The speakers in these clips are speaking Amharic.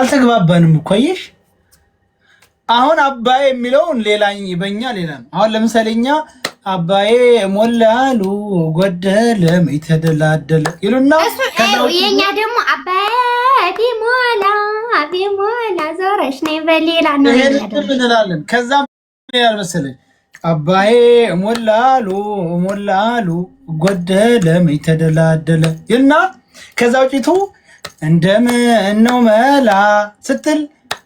አልተግባባንም እኮ አየሽ። አሁን አባዬ የሚለውን ሌላኝ በእኛ ሌላ ነው። አሁን ለምሳሌ እኛ አባዬ ሞላሉ ጎደለ የተደላደለ ይሉና የኛ ደግሞ አባዬ ቢሞላ ዞረሽ ነይ በሌላ ነው እንላለን። ከዛ ምን ያል መሰለኝ አባዬ ሞላሉ ጎደለ የተደላደለ ይልና ከዛ ውጪቱ እንደምን ነው መላ ስትል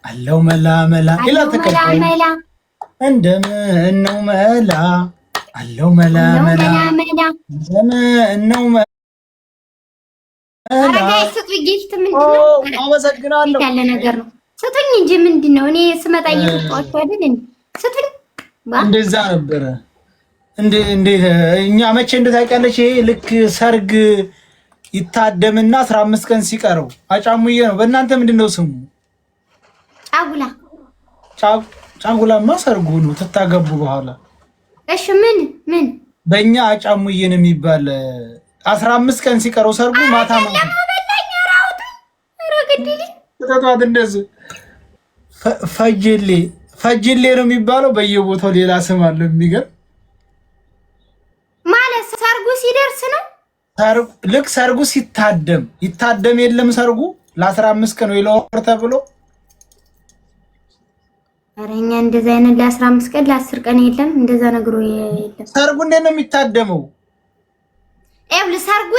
አለው መላ ኢላ ተከፈለ እንደምን ነው መላ አለው መላ እንደምን ነው መላ አመሰግናለሁ ያለ ነገር ነው። ስጡኝ እንጂ ምንድነው? እኔ ስመጣ እየሰጣችሁ አይደል እንዴ? ስጡኝ። እንደዛ ነበረ እንዴ እኛ መቼ እንደታውቂያለሽ? ይሄ ልክ ሰርግ ይታደምና 15 ቀን ሲቀረው አጫሙዬ ነው። በእናንተ ምንድነው ስሙ? ጫጉላማ ሰርጉ ነው ተታገቡ በኋላ። እሺ ምን በእኛ አጫሙዬ ነው የሚባል 15 ቀን ሲቀረው ሰርጉ ማታ እንደዚህ ፈጅሌ ነው የሚባለው። በየቦታው ሌላ ስም አለው። የሚገርም ማለት ሰርጉ ሲደርስ ነው። ልክ ሰርጉ ይታደም የለም ሰርጉ ለ15 ቀን ወይ ለወር ተብሎ አረኛ እንደዛ አይነት ለ15 ቀን ለ10 ቀን የለም። እንደዛ ነገሩ የለም። ሰርጉ እንዴት ነው የሚታደመው? ሰርጉ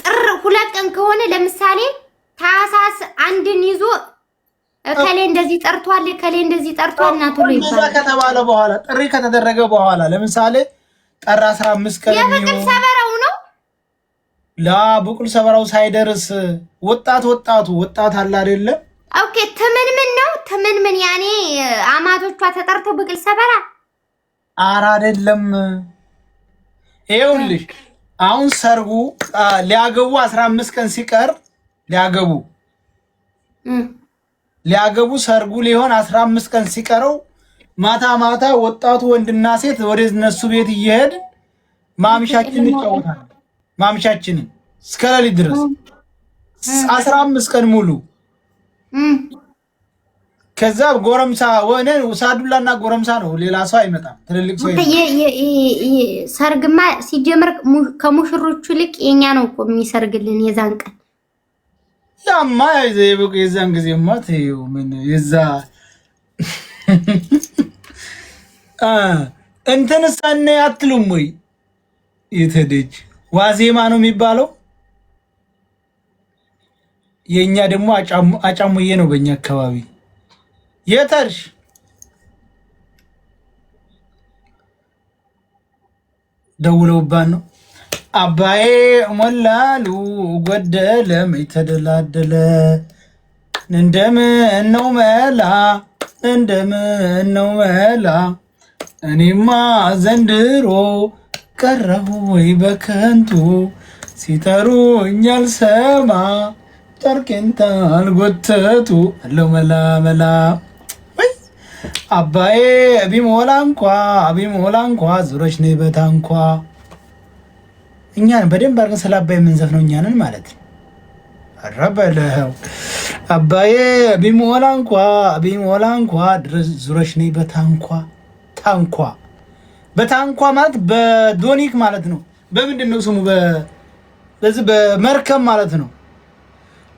ጥር 2 ቀን ከሆነ ለምሳሌ ታህሳስ 1ን ይዞ ከሌ እንደዚህ ጠርቷል ከሌ እንደዚህ ጠርቷል እና ቶሎ ይባላል ከተባለ በኋላ ጥሪ ከተደረገ በኋላ ለምሳሌ ጥር 15 ቀን የበቅል ሰበራው ነው ለብቅል ሰበራው ሳይደርስ ወጣት አለ አይደለ? ኦኬ ተመንምን ያኔ አማቶቿ ተጠርተው ብቅል ሰበራ አይደለም። ይኸውልሽ አሁን ሰርጉ ሊያገቡ 15 ቀን ሲቀር ሊያገቡ ሰርጉ ሊሆን 15 ቀን ሲቀረው ማታ ወጣቱ ወንድና ሴት ወደ እነሱ ቤት እየሄድ ማምሻችንን እንጫወታለን። ማምሻችንን እስከ ሌሊት ድረስ 15 ቀን ሙሉ። ከዛ ጎረምሳ ወነ ሳዱላና ጎረምሳ ነው፣ ሌላ ሰው አይመጣም። ትልልቅ ሰው ሰርግማ ሲጀምር ከሙሽሮቹ ልቅ የኛ ነው እኮ የሚሰርግልን የዛን ቀን። ያማ የዛን ጊዜማ ተይው ምን የዛ እንተነሳነ አትሉም ወይ? የተደጅ ዋዜማ ነው የሚባለው። የኛ ደግሞ አጫሙዬ ነው በእኛ አካባቢ። የተርሽ ደውለውባን ነው አባዬ ሞላሉ ጎደለ የተደላደለ እንደምን ነው መላ እኔማ ዘንድሮ ቀረሁ ወይ በከንቱ ሲጠሩኝ አልሰማ ጨርቄን አልጎተቱ አለው መላ አባዬ ቢሞላ እንኳ ዙሮች ነይ በታንኳ። እኛን በደንብ አድርገን ስለ አባዬ የምንዘፍነው እኛንን ማለት ነው። አረበለው አባዬ ቢሞላ እንኳ ድረስ ዙሮች ነይ በታንኳ። በታንኳ ማለት በዶኒክ ማለት ነው። በምንድን ነው ስሙ? በዚህ በመርከብ ማለት ነው።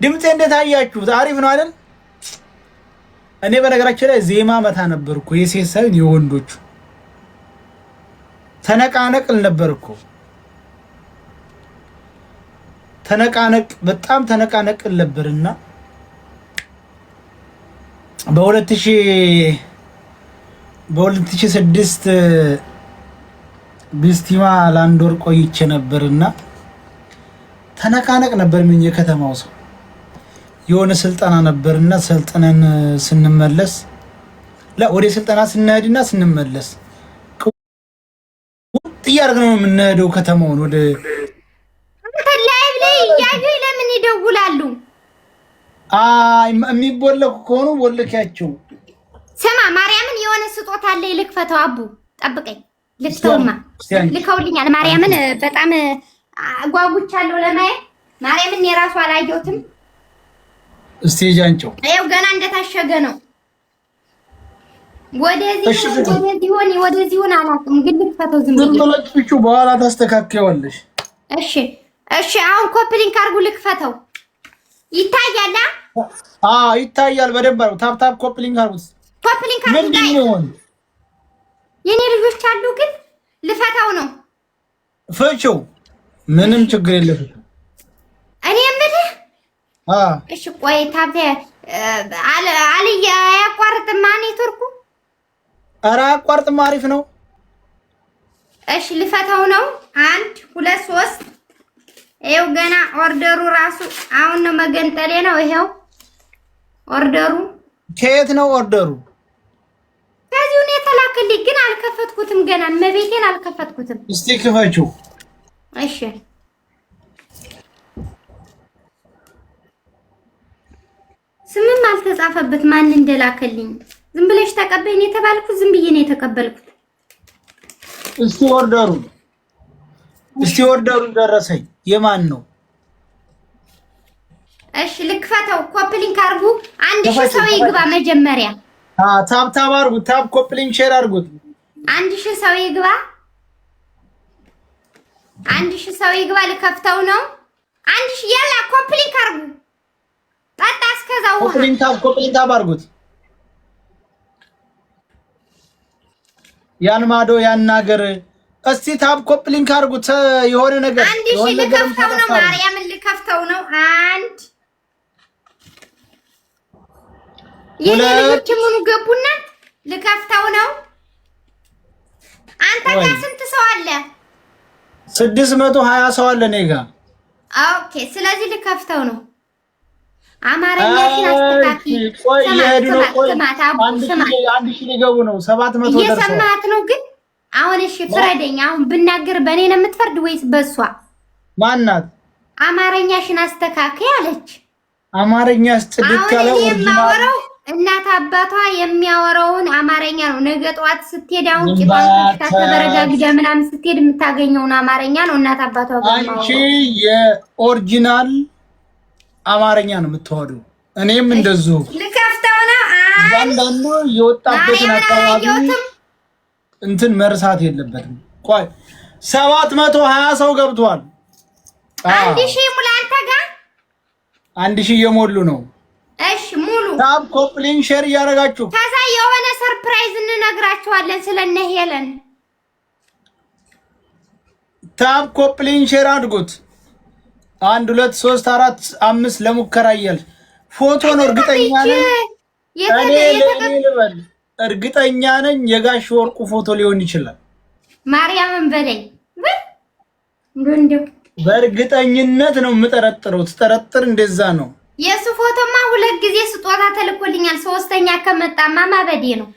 ድምጼ እንዴት አያችሁት? አሪፍ ነው አይደል? እኔ በነገራችን ላይ ዜማ መታ ነበርኩ። የሴት ሳይሆን የወንዶቹ ተነቃነቅል ነበርኩ። በጣም ተነቃነቅል ነበርና በ2006 ቢስቲማ ለአንድ ወር ቆይቼ ነበርና ተነቃነቅ ነበር። ምን የከተማው ሰው የሆነ ስልጠና ነበርና ሰልጠነን ስንመለስ ወደ ስልጠና ስንሄድና ስንመለስ ጥያርግ ነው የምንሄደው ከተማውን ወደ ላይቭ ላይ ያዩ ለምን ይደውላሉ? የሚቦለኩ ከሆኑ ቦለኪያቸው። ስማ ማርያምን የሆነ ስጦታ አለ ልክፈተው። አቡ ጠብቀኝ ልክተውማ ልከውልኛል። ማርያምን በጣም ጓጉቻለሁ ለማየት። ማርያምን የራሱ አላየሁትም። እስቲ ጃንጨው ይኸው ገና እንደታሸገ ነው። ወደዚህ ሆነ አላውቅም፣ ግን ልክፈተው ዝም ብለሽ በኋላ ታስተካክያለሽ። እሺ እሺ፣ አሁን ኮፕሊንግ አድርጉ፣ ልክፈተው። ይታያል? አዎ ይታያል። በደንብ አድርጉ። ታፕ ኮፕሊንግ አድርጉት። ኮፕሊንግ አድርጉ። የኔ ልጆች አሉ፣ ግን ልፈታው ነው። ፍቺው ምንም ችግር የለሽም። እኔ የምልህ እሺ፣ ቆይ ታፕ አያቋርጥም ኔትወርኩ? ኧረ አያቋርጥም፣ አሪፍ ነው። እሺ ልፈታው ነው። 1 2 3 ይኸው ገና ኦርደሩ ራሱ አሁን ነው መገንጠሌ ነው። ይኸው ኦርደሩ ከየት ነው ኦርደሩ? ከዚሁ ነው የተላከልኝ፣ ግን አልከፈትኩትም ገና መቤቴን አልከፈትኩትም። እስቲ ክፈችው። እሺ ስምም አልተጻፈበት ማን እንደላከልኝ። ዝም ብለሽ ተቀበይኝ የተባልኩት ዝም ብዬ ነው የተቀበልኩት። እስቲ ኦርደሩ ደረሰኝ። የማን ነው? እሺ ልክፈተው። ኮፕሊንግ አድርጉ። 1000 ሰው ይግባ መጀመሪያ። ታፕ አድርጉ። ታፕ ኮፕሊንግ ሼር አድርጉት። 1000 ሰው ይግባ። 1000 ሰው ይግባ። ልከፍተው ነው። 1000 ያላ ኮፕሊንግ አድርጉ። ታጣ እስከዛው ኮፕሊንግ ታፕ አድርጉት። ያን ማዶ ያናገር። እስቲ ታፕ ኮፕሊንግ አድርጉት። የሆነ ነገር 1000 ልከፍተው ነው። ማርያምን ልከፍተው ነው። 1 የሌሎች ምኑ ገቡና ልከፍተው ነው። አንተ ጋር ስንት ሰው አለ? 620 ሰው አለ እኔ ጋር። ኦኬ ስለዚህ ልከፍተው ነው። አማርኛሽን አስተካኪ። ቆይ ይሄዱ ነው። ቆይ 1000 ሊገቡ ነው። 700 ደርሰው እየሰማት ነው። ግን አሁን እሺ ፍረደኝ። አሁን ብናገር በእኔ ነው የምትፈርድ ወይስ በሷ? ማናት? አማርኛሽን አስተካኪ አለች። አማርኛ አስተድክ ያለው ኦሪጂናል እናት አባቷ የሚያወራውን አማርኛ ነው። ነገ ጠዋት ስትሄድ አሁን ቂባን ተበረጋግዳ ምናምን ስትሄድ የምታገኘውን አማርኛ ነው እናት አባቷ ጋር። አንቺ የኦሪጂናል አማርኛ ነው የምትወደው። እኔም እንደዚሁ ልከፍተው ነው። አንዳንዱ የወጣበትን አካባቢ እንትን መርሳት የለበትም። ቆይ 720 ሰው ገብቷል። 1000 ሙሉ አንተ ጋር 1000 እየሞሉ ነው። እሺ ሙሉ ታፕ ኮፕሊንግ ሼር እያደረጋችሁ ከዛ የሆነ ሰርፕራይዝ እንነግራችኋለን ስለነ ሄለን። ታፕ ኮፕሊንግ ሼር አድርጉት። 1 2 3 4 5 ለሙከራ እያልሽ ፎቶ ነው። እርግጠኛ ነኝ እርግጠኛ ነኝ የጋሽ ወርቁ ፎቶ ሊሆን ይችላል። ማርያምን በለኝ እንደው በእርግጠኝነት ነው የምጠረጥረው። ትጠረጥር እንደዛ ነው። የሱ ፎቶማ 2 ጊዜ ስጦታ ተልኮልኛል። 3ኛ ከመጣማ ማበዴ ነው።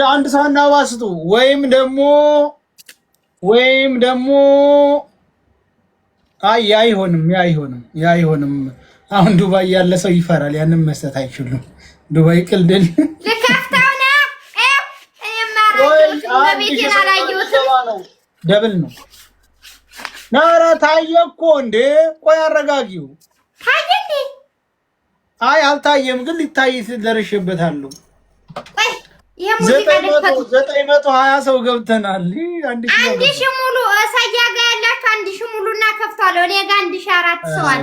አንድ ሰውና ዋስጡ ወይም ደግሞ አይሆንም። አሁን ዱባይ ያለ ሰው ይፈራል። ያንን መስጠት አይችሉም። ዱባይ ቅልድል ልከፍተው ነው። ደብል ነው። ናራ ታየ እኮ እንዴ! ቆይ አረጋጊው። ታየ እንዴ? አይ አልታየም፣ ግን ሊታይ ደርሼበታለሁ። ቆይ የሙዚቃ 920 ሰው ገብተናል። 1000 ሙሉ ሳያ ጋር ያላችሁ 1000 ሙሉና ከፍቷል። እኔ ጋር 1004 ሰው አለ።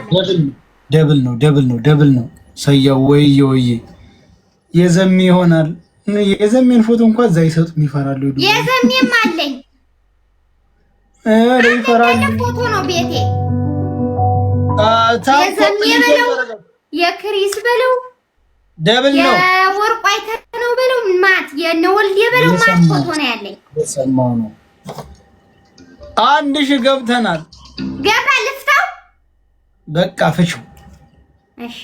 ደብል ነው። ሰያው ወይ የዘሚ ይሆናል። የዘሚን ፎቶ እንኳን እዛ ይሰጡም ይፈራሉ። የዘሚም አለኝ ይፈራሉ። ፎቶ ነው ቤቴ። የዘሚ በለው የክሪስ በለው ደብል ነው። የወርቁ አይተህ ነው በለው ማት የነወልድ የበለው ማት ፎቶ ነው ያለኝ። ሰማው ነው 1000 ገብተናል። ገባ ልፍታው በቃ ፍቹ። እሺ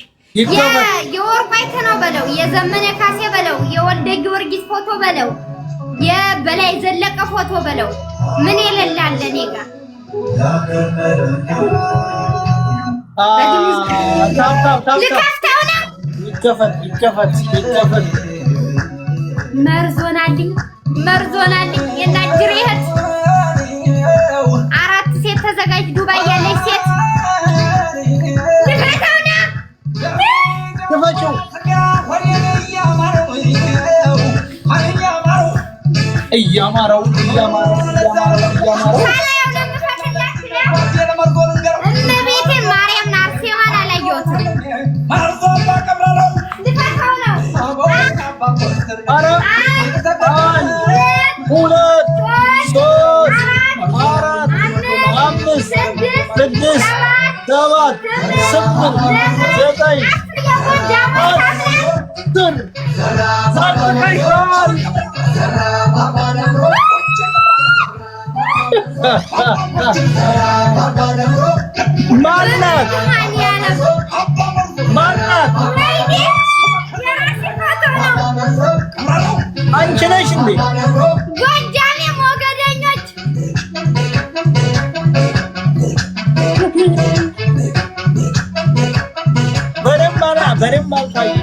የወርቁ አይተህ ነው በለው የዘመነ ካሴ በለው የወልደ ጊዮርጊስ ፎቶ በለው የበላይ ዘለቀ ፎቶ በለው ምን የሌላለ እኔ ጋር ልከፍተው ነው። ይከፈት መርዞናልኝ የናጅሬ እህት 4 ሴት ተዘጋጅ። ዱባይ ያለች ሴት ልፈታውና ክፈችው። እያማረው እመቤቴ ማርያም አርሴማን አላየሁትም። ልፈታው ነው። ኧረ አንድ ሁለት ሶስት አራት አምስት ስድስት ሰባት ስምንት ዘጠኝ አስር ዘጠኝሻል። ማናት ማናት? አንቺ ነሽ እንዴ? ጎጃሜ ሞገደኞች በደንብ አልታየም።